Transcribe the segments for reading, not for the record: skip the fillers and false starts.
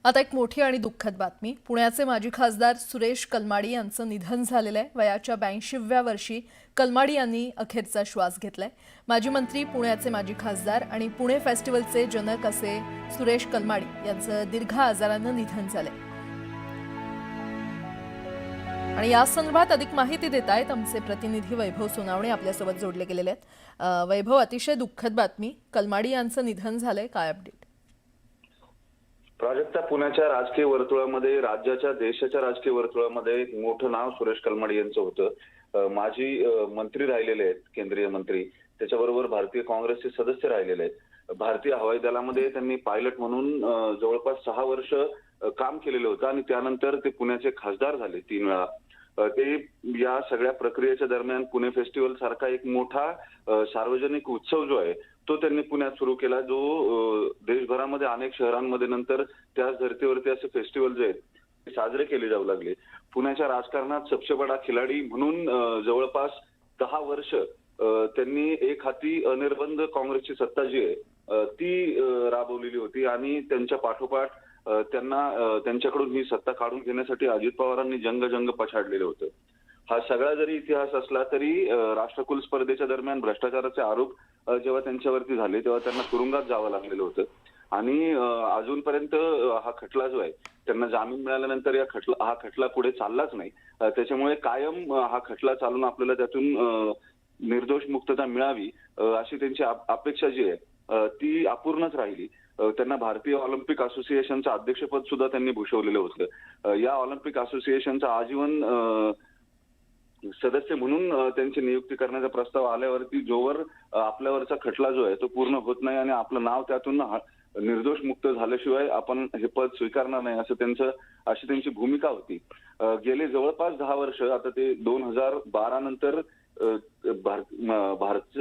आता एक मोठी आणि दुःखद बातमी. पुण्याचे माजी खासदार सुरेश कलमाडी यांचं निधन झालेलं आहे. वयाच्या 82व्या वर्षी कलमाडी यांनी अखेरचा श्वास घेतलाय. माजी मंत्री, पुण्याचे माजी खासदार आणि पुणे फेस्टिवलचे जनक असे सुरेश कलमाडी यांचं दीर्घ आजारानं निधन झालंय. आणि या संदर्भात अधिक माहिती देत आहेत आमचे प्रतिनिधी वैभव सोनावणे आपल्यासोबत जोडले गेलेले आहेत. वैभव, अतिशय दुःखद बातमी, कलमाडी यांचं निधन झालंय, काय अपडेट? प्राजक्ता, पुण्याच्या राजकीय वर्तुळामध्ये, राज्याच्या देशाच्या राजकीय वर्तुळामध्ये एक मोठं नाव सुरेश कलमाडी यांचं होतं. माजी मंत्री राहिलेले आहेत, केंद्रीय मंत्री, त्याच्याबरोबर भारतीय काँग्रेसचे सदस्य राहिलेले आहेत. भारतीय हवाई दलामध्ये त्यांनी पायलट म्हणून जवळपास 6 वर्ष काम केलेलं होतं आणि त्यानंतर ते पुण्याचे खासदार झाले 3 वेळा. ते या सगळ्या प्रक्रियेच्या दरम्यान पुणे फेस्टिवल सारखा एक मोठा सार्वजनिक उत्सव जो आहे तो त्यांनी पुण्यात सुरू केला, जो देशभरामध्ये अनेक शहरांमध्ये नंतर त्याच धर्तीवरती असे फेस्टिवल जे आहेत साजरे केले जाऊ लागले. पुण्याच्या राजकारणात सबसे बडा खिलाडी म्हणून जवळपास 10 वर्ष त्यांनी एक हाती अनिर्बंध काँग्रेसची सत्ता जी आहे ती राबवलेली होती आणि त्यांच्या पाठोपाठ त्यांच्याकडून ही सत्ता काढून घेण्यासाठी अजित पवारांनी जंग पछाडलेलं होतं. हा सगळा जरी इतिहास असला तरी राष्ट्रकुल स्पर्धेच्या दरम्यान भ्रष्टाचाराचे आरोप जेव्हा त्यांच्यावरती झाले तेव्हा त्यांना तुरुंगात जावं लागलेलं होतं आणि अजूनपर्यंत हा खटला जो आहे, त्यांना जामीन मिळाल्यानंतर हा खटला पुढे चाललाच नाही. त्याच्यामुळे कायम हा खटला चालून आपल्याला त्यातून निर्दोष मुक्तता मिळावी अशी त्यांची अपेक्षा जी आहे ती अपूर्णच राहिली. त्यांना भारतीय ऑलिम्पिक असोसिएशनचं अध्यक्षपद सुद्धा त्यांनी भूषवलेलं होतं. या ऑलिम्पिक असोसिएशनचं आजीवन सदस्य म्हणून त्यांची नियुक्ती करण्याचा प्रस्ताव आल्यावरती जोवर आपल्यावरचा खटला जो आहे तो पूर्ण होत नाही आणि आपलं नाव त्यातून निर्दोष मुक्त झाल्याशिवाय आपण हे पद स्वीकारणार नाही अशी त्यांची भूमिका होती. गेले जवळपास 10 वर्ष, आता ते 2012 नंतर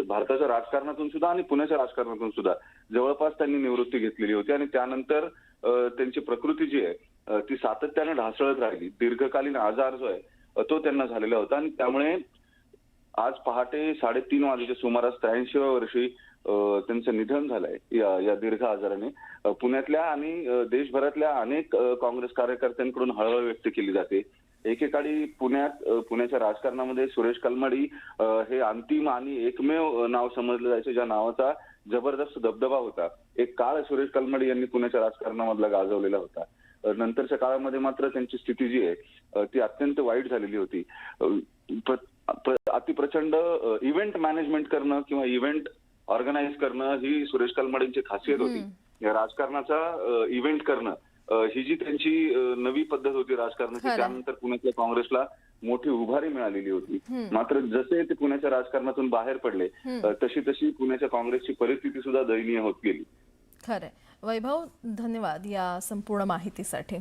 भारताच्या राजकारणातून सुद्धा आणि पुण्याच्या राजकारणातून सुद्धा जवळपास त्यांनी निवृत्ती घेतलेली होती आणि त्यानंतर त्यांची प्रकृती जी आहे ती सातत्याने ढासळत राहिली. दीर्घकालीन आजार जो आहे तो त्यांना झालेला होता आणि त्यामुळे आज पहाटे 3:30 वाजेच्या सुमारास 83व्या वर्षी त्यांचं निधन झालंय या दीर्घ आजाराने. पुण्यातल्या आणि देशभरातल्या अनेक काँग्रेस कार्यकर्त्यांकडून हळहळ व्यक्त केली जाते. एकेकाळी पुण्याच्या राजकारणामध्ये सुरेश कलमाडी हे अंतिम आणि एकमेव नाव समजलं जायचं, ज्या नावाचा जबरदस्त दबदबा होता. एक काळ सुरेश कलमाडी यांनी पुण्याच्या राजकारणामधला गाजवलेला होता. नंतरच्या काळामध्ये मात्र त्यांची स्थिती जी आहे ती अत्यंत वाईट झालेली होती. अतिप्रचंड इव्हेंट मॅनेजमेंट करणं किंवा इव्हेंट ऑर्गनाईज करणं ही सुरेश कलमाडींची खासियत होती. या राजकारणाचा इव्हेंट करणं ही जी त्यांची नवी पद्धत होती राजकारणाची, त्यानंतर पुण्यातल्या काँग्रेसला मोठी उभारी मिळालेली होती. मात्र जसे ते पुण्याच्या राजकारणातून बाहेर पडले तशी पुण्याच्या काँग्रेसची परिस्थिती सुद्धा दयनीय होत गेली. खरंय. वैभव, धन्यवाद या संपूर्ण माहितीसाठी.